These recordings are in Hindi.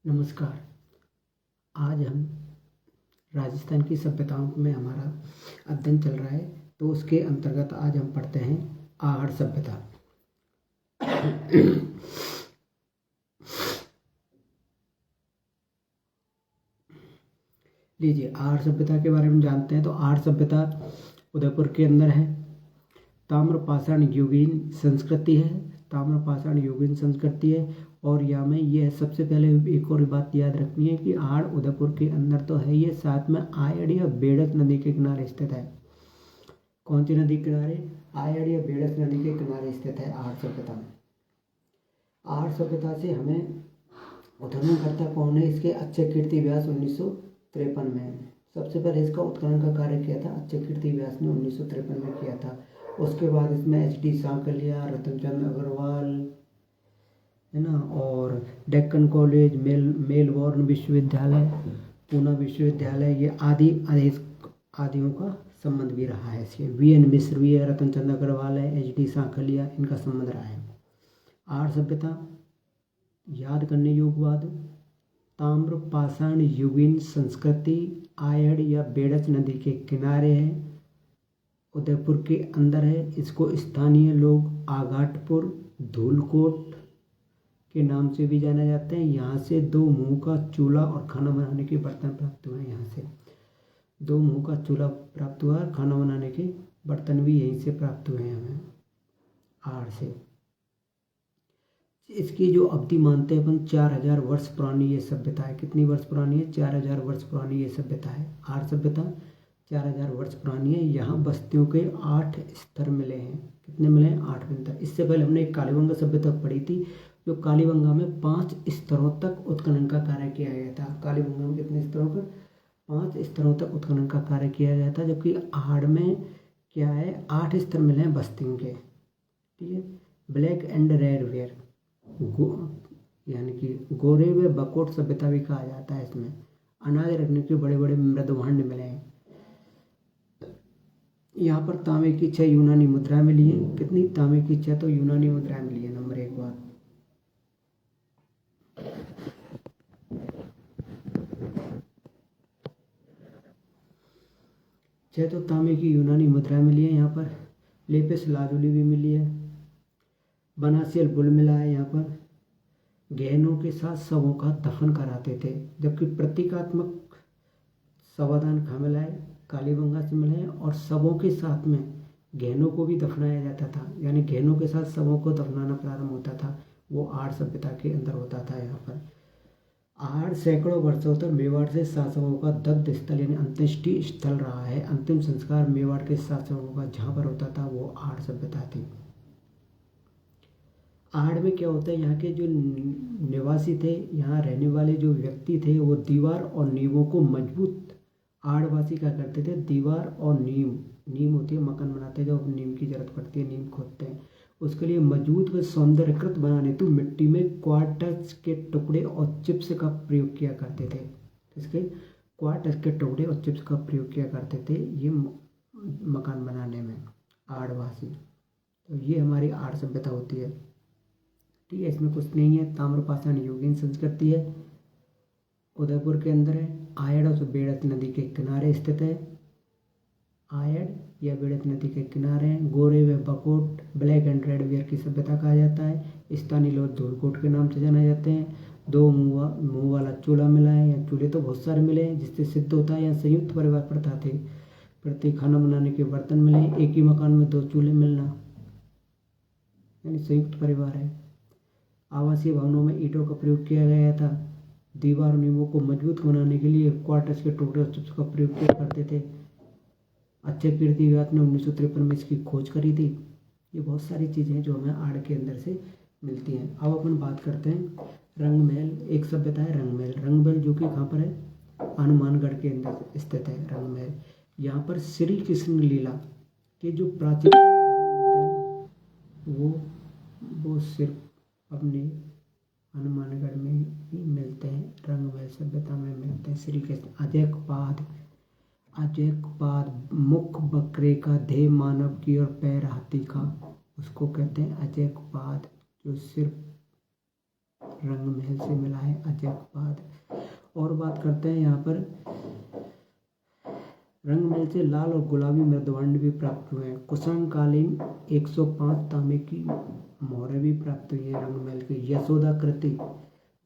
नमस्कार। आज हम राजस्थान की सभ्यताओं में हमारा अध्ययन चल रहा है, तो उसके अंतर्गत आज हम पढ़ते हैं आहड़ सभ्यता। लीजिए, आहड़ सभ्यता के बारे में जानते हैं। तो आहड़ सभ्यता उदयपुर के अंदर है। ताम्रपाषाण युगीन संस्कृति है। ताम्रपाषाण युगीन संस्कृति है। और यहाँ में ये सबसे पहले एक और बात याद रखनी है कि आहड़ उदयपुर के अंदर तो है, ये साथ में आयड़ या बेड़स नदी के किनारे स्थित है। कौन सी नदी के किनारे? आयड़ या बेड़स नदी के किनारे स्थित है आहड़ सभ्यता में। आहड़ सभ्यता से हमें उत्खननकर्ता कौन है? इसके अच्छे कीर्ति व्यास 1953 में। सबसे पहले इसका उत्खनन का कार्य किया था अच्छे कीर्ति व्यास ने 1953 में किया था। उसके बाद इसमें HD सांकलिया, रतनचंद अग्रवाल, है ना, और डेक्कन कॉलेज, मेलबोर्न विश्वविद्यालय, पूना विश्वविद्यालय, ये आदियों का संबंध भी रहा है। इसके VN मिश्र भी है, रतनचंद अग्रवाल है, HD सांकलिया, इनका संबंध रहा है। आहड़ सभ्यता याद करने योग्य बात, ताम्रपाषाण युगीन संस्कृति आयड़ या बेड़स नदी के किनारे है, उदयपुर के अंदर है। इसको स्थानीय लोग आघाटपुर, धूलकोट के नाम से भी जाना जाते हैं। यहाँ से 2 मुँह का चूल्हा और खाना बनाने के बर्तन प्राप्त हुए हैं। यहाँ से 2 मुँह का चूल्हा प्राप्त हुआ और खाना बनाने के बर्तन भी यहीं से प्राप्त हुए हैं हमें आहड़ से। इसकी जो अवधि मानते हैं अपन, 4000 वर्ष पुरानी ये सभ्यता है। कितनी वर्ष पुरानी है? 4000 वर्ष पुरानी ये सभ्यता है। आहड़ सभ्यता 4000 वर्ष पुरानी है। यहाँ बस्तियों के 8 स्तर मिले हैं। कितने मिले हैं? 8 स्तर। इससे पहले हमने एक कालीबंगा सभ्यता पढ़ी थी, जो कालीबंगा में 5 स्तरों तक उत्खनन का कार्य किया गया था। कालीबंगा में कितने स्तरों पर? 5 स्तरों तक उत्खनन का कार्य किया गया था। जबकि आहड़ में क्या है? 8 स्तर मिले हैं बस्तियों के। ठीक है। ब्लैक एंड रेड वेयर, यानी कि गोरे व बकोट सभ्यता भी कहा जाता है। इसमें अनाज रखने के बड़े बड़े मृदभांड मिले हैं। यहाँ पर तांबे की 6 यूनानी मुद्राएं मिली हैं। कितनी? तांबे की 6 तो यूनानी मुद्राएं मिली है। नंबर 1 बात। तो तांबे की यूनानी मुद्राएं मिली है। यहाँ पर लेपिस लाजुली भी मिली है। बनासियल बुल मिला है। यहाँ पर गहनों के साथ शवों का दफन कराते थे। जबकि प्रतीकात्मक शवादान कहाँ मिला है? कालीबंगा से मिले हैं। और शवों के साथ में गहनों को भी दफनाया जाता था, यानी गहनों के साथ शवों को दफनाना प्रारंभ होता था, वो आहड़ सभ्यता के अंदर होता था। यहाँ पर आहड़ सैकड़ों वर्षों तक मेवाड़ से शासकों का दग्ध स्थल यानी अंत्येष्टि स्थल रहा है। अंतिम संस्कार मेवाड़ के शासकों का जहाँ पर होता था वो आहड़ सभ्यता थी। आहड़ में क्या होता है? यहाँ के जो निवासी थे, यहाँ रहने वाले जो व्यक्ति थे, वो दीवार और नींवों को मजबूत, आहड़वासी क्या करते थे? दीवार और नींव होती है, मकान बनाते हैं, जब नींव की जरूरत पड़ती है, नींव खोदते हैं, उसके लिए मजबूत व सौंदर्यकृत बनाने तो मिट्टी में क्वार्टज के टुकड़े और चिप्स का प्रयोग किया करते थे। इसके क्वार्टज के टुकड़े और चिप्स का प्रयोग किया करते थे ये मकान बनाने में आहड़वासी। तो ये हमारी आहड़ सभ्यता होती है। ठीक है, इसमें कुछ नहीं है। ताम्रपाषाण युगीन संस्कृति है, उदयपुर के अंदर है, आयड़ और बेड़स नदी के किनारे स्थित है। आयड़ या बेड़स नदी के किनारे हैं। गोरे व Bakot, black and red ware की सभ्यता कहा जाता है। स्थानीय लोग धूलकोट के नाम से जाने जाते हैं। 2 मुँह वाला चूल्हा मिला है, या चूल्हे तो बहुत सारे मिले हैं, जिससे सिद्ध होता है यहाँ संयुक्त परिवार प्रथा थी। प्रति खाना बनाने के बर्तन मिले। एक ही मकान में 2 चूल्हे मिलना, यानी संयुक्त परिवार है। आवासीय भवनों में ईंटों का प्रयोग किया गया था। दीवार नींवों को मजबूत बनाने के लिए क्वार्टर्स के टुकड़े और चिप्स का प्रयोग किया करते थे। अच्छे कीर्ति व्यास ने 1953 में इसकी खोज करी थी। ये बहुत सारी चीज़ें हैं जो हमें आहड़ के अंदर से मिलती हैं। अब अपन बात करते हैं रंगमहल। एक सभ्यता है रंगमहल। रंगमहल जो कि कहाँ पर है? हनुमानगढ़ के अंदर स्थित है रंगमहल। यहाँ पर श्री कृष्ण लीला के जो प्राचीन वो सिर्फ अपने हनुमानगढ़ में ही मिलते हैं। रंगमहल सभ्यता में मिलते हैं। श्री कृष्ण अजैकपाद मुख बकरे का, देह मानव की और पैर हाथी का, उसको कहते हैं अजैकपाद, जो सिर्फ रंग महल से मिला है अजयपाद। और बात करते हैं यहाँ पर रंग महल से लाल और गुलाबी मृदुदंड भी प्राप्त हुए हैं। कुसंकालीन 105 तांबे की मोहरें भी प्राप्त हुई है रंग महल की। यशोदा कृति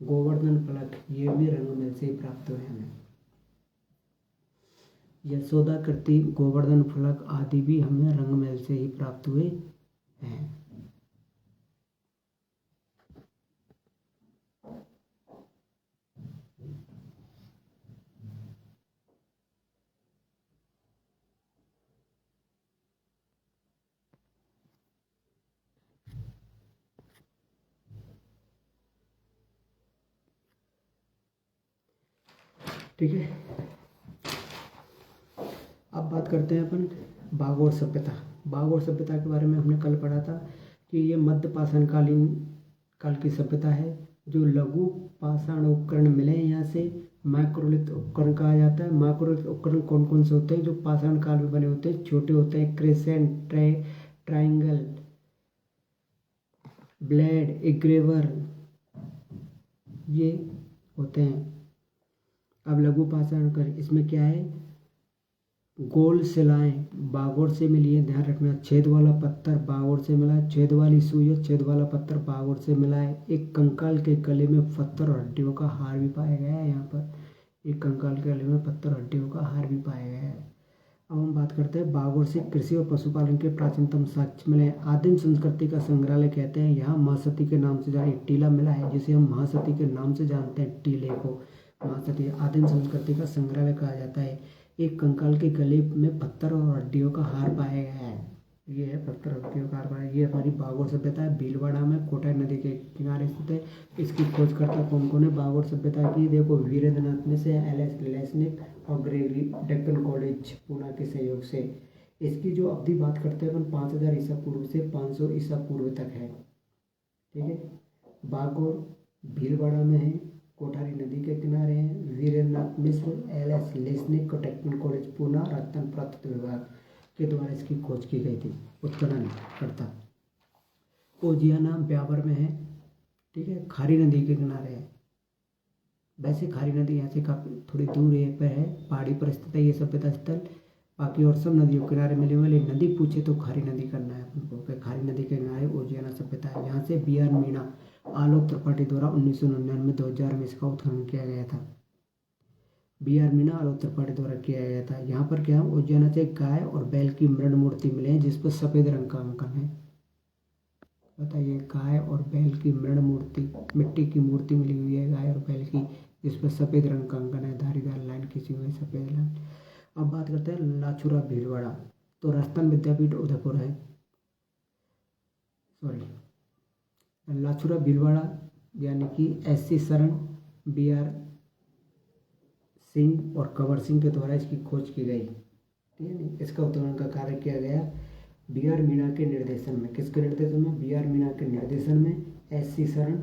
गोवर्धन फलक ये भी रंग महल से ही प्राप्त हुए हैं। यशोदा कृति गोवर्धन फलक आदि भी हमें रंग महल से ही प्राप्त हुए हैं। ठीक है, अब बात करते हैं अपन बागोर सभ्यता। बागोर सभ्यता के बारे में हमने कल पढ़ा था कि ये मध्य पाषाण काल की सभ्यता है। जो लघु पाषाण उपकरण मिले हैं यहाँ से माइक्रोलिथ उपकरण कहा जाता है। माइक्रोलिथ उपकरण कौन कौन से होते हैं? जो पाषाण काल में बने होते हैं, छोटे होते हैं, क्रेसेंट, ट्राइंगल, ब्लेड, इग्रेवर ये होते हैं। अब लघु पाषाण कर इसमें क्या है? गोल शिलाएं बागोर से मिली है, ध्यान रखना। छेद वाला पत्थर बागोर से मिला है, छेद वाली सुई, छेद वाला पत्थर बागोर से मिला है। एक कंकाल के गले में पत्थर और हड्डियों का हार भी पाया गया है। यहाँ पर एक कंकाल के गले में पत्थर और हड्डियों का हार भी पाया गया है। अब हम बात करते हैं बागोर से कृषि और पशुपालन के प्राचीनतम साक्ष्य मिले। आदिम संस्कृति का संग्रहालय कहते हैं। यहाँ महासती के नाम से जहाँ एक टीला मिला है, जिसे हम महासती के नाम से जानते हैं, टीले को महासती आदिम संस्कृति का संग्रहालय कहा जाता है। एक कंकाल के गले में पत्थर और हड्डियों का हार पाया गया है। ये है पत्थर और हड्डियों का हार पाया। ये हमारी बागोर सभ्यता है, भीलवाड़ा में कोटाई नदी के किनारे स्थित है। इसकी खोजकर्ता कौन कौन है बागोर सभ्यता की? देखो, वीरेंद्रनाथ मिश्र, एल.एस. लेस्निक और ग्रेगरी डेक्कन कॉलेज पूना के सहयोग से। इसकी जो अवधि बात करते हैं अपन 5000 ईसा पूर्व से 500 ईसा पूर्व तक है। ठीक है, बागोर भीलवाड़ा में है, कोठारी नदी के किनारे हैं। वीरेंद्रनाथ मिश्र, एल.एस. लेस्निक और डेक्कन कॉलेज पूना रत्न पुरातत्व विभाग के द्वारा इसकी खोज की गई थी। उत्खनन करता ओजियाना ब्यावर में है। ठीक है, खारी नदी के किनारे है। वैसे खारी नदी यहाँ से काफ़ी थोड़ी दूर पर है, पहाड़ी पर स्थित है ये सभ्यता स्थल। बाकी और सब नदियों के किनारे मिले हुए, नदी पूछे तो खारी नदी करना है अपन को। खारी नदी के किनारे ओजियाना सभ्यता है। यहाँ से बी.आर. मीणा आलोक त्रिपाठी द्वारा 1999-2000 में इसका उत्खनन किया गया था। बी.आर. मीणा आलोक त्रिपाठी द्वारा किया गया था। यहाँ पर क्या है? ओजियाना से गाय और बैल की मृण मूर्ति मिले हैं, जिस पर सफ़ेद रंग का अंकन है। बताइए, गाय और बैल की मृण मूर्ति, मिट्टी की मूर्ति मिली हुई है गाय और बैल की, जिस पर सफ़ेद रंग का अंकन है, धारीदार लाइन खींची हुई है, सफ़ेद लाइन। अब बात करते हैं लाछुरा भीलवाड़ा। तो राजस्थान विद्यापीठ उदयपुर है, सॉरी लाछुरा भीलवाड़ा यानी कि एस.सी. शरण, बी.आर. सिंह और कंवर सिंह के द्वारा इसकी खोज की गई। ठीक है नहीं, इसका उत्खनन का कार्य किया गया बी.आर. मीणा के निर्देशन में। किसके निर्देशन में? बी.आर. मीणा के निर्देशन में एस.सी. शरण,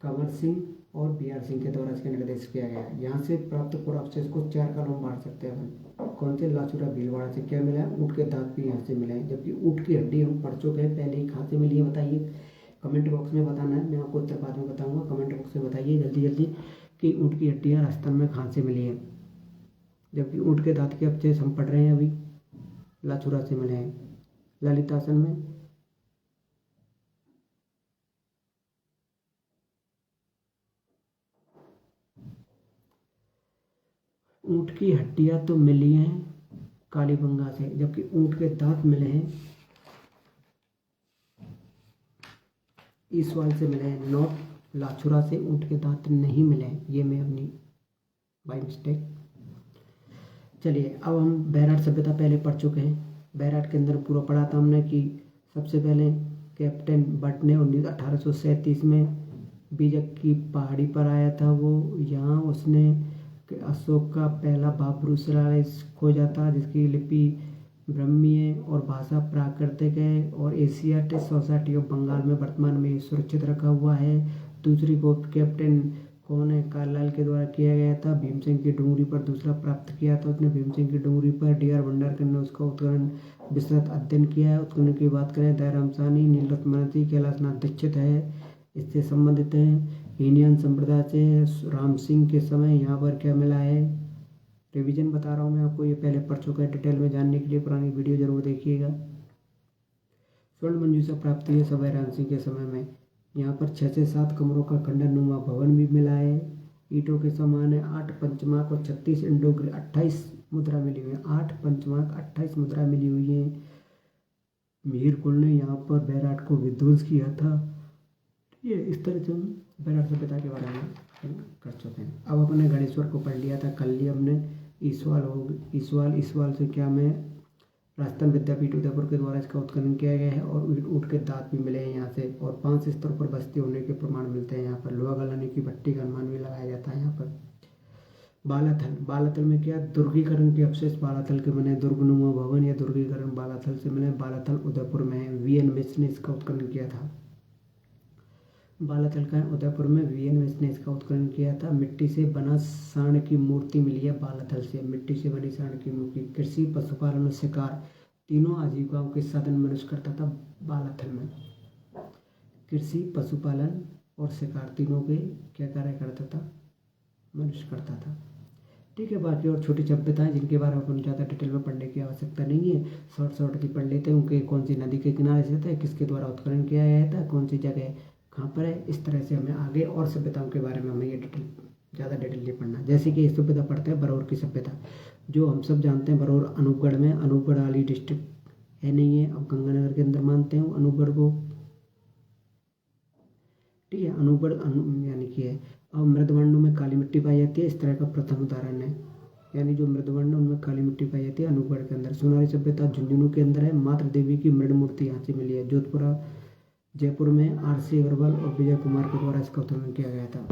कंवर सिंह और बी.आर. सिंह के द्वारा इसका निर्देश किया गया। यहाँ से प्राप्त पुरावशेष को 4 कालों में बांट सकते हैं अपन। कौन से? लाछुरा भीलवाड़ा से। क्या मिला है? ऊँट के दांत भी यहाँ से मिले हैं, जबकि ऊँट की हड्डी हम पढ़ चुके हैं पहले ही। कहाँ से मिली है बताइए, कमेंट बॉक्स में बताना है, मैं आपको उत्तर बाद में बताऊँगा। कमेंट बॉक्स में बताइए जल्दी जल्दी कि ऊँट की हड्डियाँ राजस्थान में कहाँ से मिली है। जबकि ऊँट के दांत के अवशेष हम पढ़ रहे हैं अभी, लाछुरा से मिले हैं, ललितासन में। ऊँट की हड्डियाँ तो मिली हैं कालीबंगा से, जबकि ऊँट के दांत मिले हैं ईसवाल से मिले हैं। नॉट लाछुरा से ऊँट के दांत नहीं मिले हैं। ये मैं अपनी बाई मिस्टेक। चलिए, अब हम बैराट सभ्यता पहले पढ़ चुके हैं। बैराट के अंदर पूरा पढ़ा था हमने कि सबसे पहले कैप्टन बट ने 1837 में बीजक की पहाड़ी पर आया था। वो यहाँ उसने अशोक का पहला बाबरू शिलालेख खोजा था, जिसकी लिपि ब्राह्मी है और भाषा प्राकृतिक है और एशियाटिक सोसाइटी ऑफ बंगाल में वर्तमान में सुरक्षित रखा हुआ है। दूसरी को कैप्टन कौन है? कार्लाइल के द्वारा किया गया था। भीमसेन की डूंगरी पर दूसरा प्राप्त किया था उसने। भीमसेन की डूंगरी पर डी.आर. भंडारकर ने उसका उत्खनन विस्तृत अध्ययन किया है। उत्खनन की बात करें, दयाराम साहनी, नीलरत्न बनर्जी, कैलाशनाथ दीक्षित है इससे संबंधित हैं। हीनयान संप्रदाय से राम सिंह के समय यहाँ पर क्या मिला है, रिवीजन बता रहा हूँ मैं आपको, ये पहले पढ़ चुका है। डिटेल में जानने के लिए पुरानी वीडियो जरूर देखिएगा। स्वर्ण मंजूषा प्राप्त हुई है सवाई राम सिंह के समय में। यहाँ पर 6 से 7 कमरों का खंडरनुमा भवन भी मिला है। ईंटों के समान है। 8 पंचमाक और 36 इंडो 28 मुद्रा मिली हुई है। 8 पंचमाक 28 मुद्रा मिली हुई है। मिहिर कुल ने यहाँ पर बैराट को विध्वंस किया था। ये इस तरह से हम बैराट सभ्यता के बारे में कर चुके हैं। अब अपने गणेश्वर को पढ़ लिया था, कल लिया हमने। ईसवाल से क्या में राजस्थान विद्यापीठ उदयपुर के द्वारा इसका उत्खनन किया गया है और ऊँट के दांत भी मिले हैं यहाँ से, और 5 स्तरों पर बस्ती होने के प्रमाण मिलते हैं यहाँ पर। लोहा गलाने की भट्टी का अनुमान भी लगाया जाता है यहाँ पर। बालाथल में क्या, दुर्गीकरण के अवशेष बालाथल के बने। दुर्गनुमा भवन या दुर्गीकरण बालाथल से मिले। बालाथल उदयपुर में है। वीएन मिश्र ने इसका उत्खनन किया था। बालाथल का उदयपुर में वीएन मिश्र ने इसका उत्खनन किया था। मिट्टी से बना सांड की मूर्ति मिली है बालाथल से। मिट्टी से बनी सांड की मूर्ति। कृषि, पशुपालन और शिकार तीनों आजीविकाओं के साधन मनुष्य करता था बालाथल में। कृषि, पशुपालन और शिकार तीनों के क्या कार्य करता था, मनुष्य करता था। ठीक है, बाकी और छोटी सभ्यताएं जिनके बारे में अपन ज़्यादा डिटेल में पढ़ने की आवश्यकता नहीं है, शॉर्ट की पढ़ लेते हैं। उनके कौन सी नदी के किनारे से था, किसके द्वारा उत्खनन किया गया था, कौन सी जगह कहाँ पर है, इस तरह से हमें आगे और सभ्यताओं के बारे में हमें ये ज़्यादा डिटेल नहीं पढ़ना। जैसे कि इस सभ्यता पढ़ते हैं, बरौर की सभ्यता, जो हम सब जानते हैं। बरौर अनूपगढ़ में, अनूपगढ़ वाली डिस्ट्रिक्ट है नहीं है, अब गंगानगर के अंदर मानते हैं अनूपगढ़ को। ठीक है, अनूपगढ़ यानी कि है। अब मृदवर्ण में काली मिट्टी पाई जाती है, इस तरह का प्रथम उदाहरण है। यानी जो मृदवर्ण उनमें काली मिट्टी पाई जाती है अनूपगढ़ के अंदर। सोनारी सभ्यता झुंझुनू के अंदर है। मातृ देवी की मृद मूर्ति यहाँ से मिली है। जयपुर में आरसी अग्रवाल और विजय कुमार के द्वारा इसका उत्खनन किया गया था।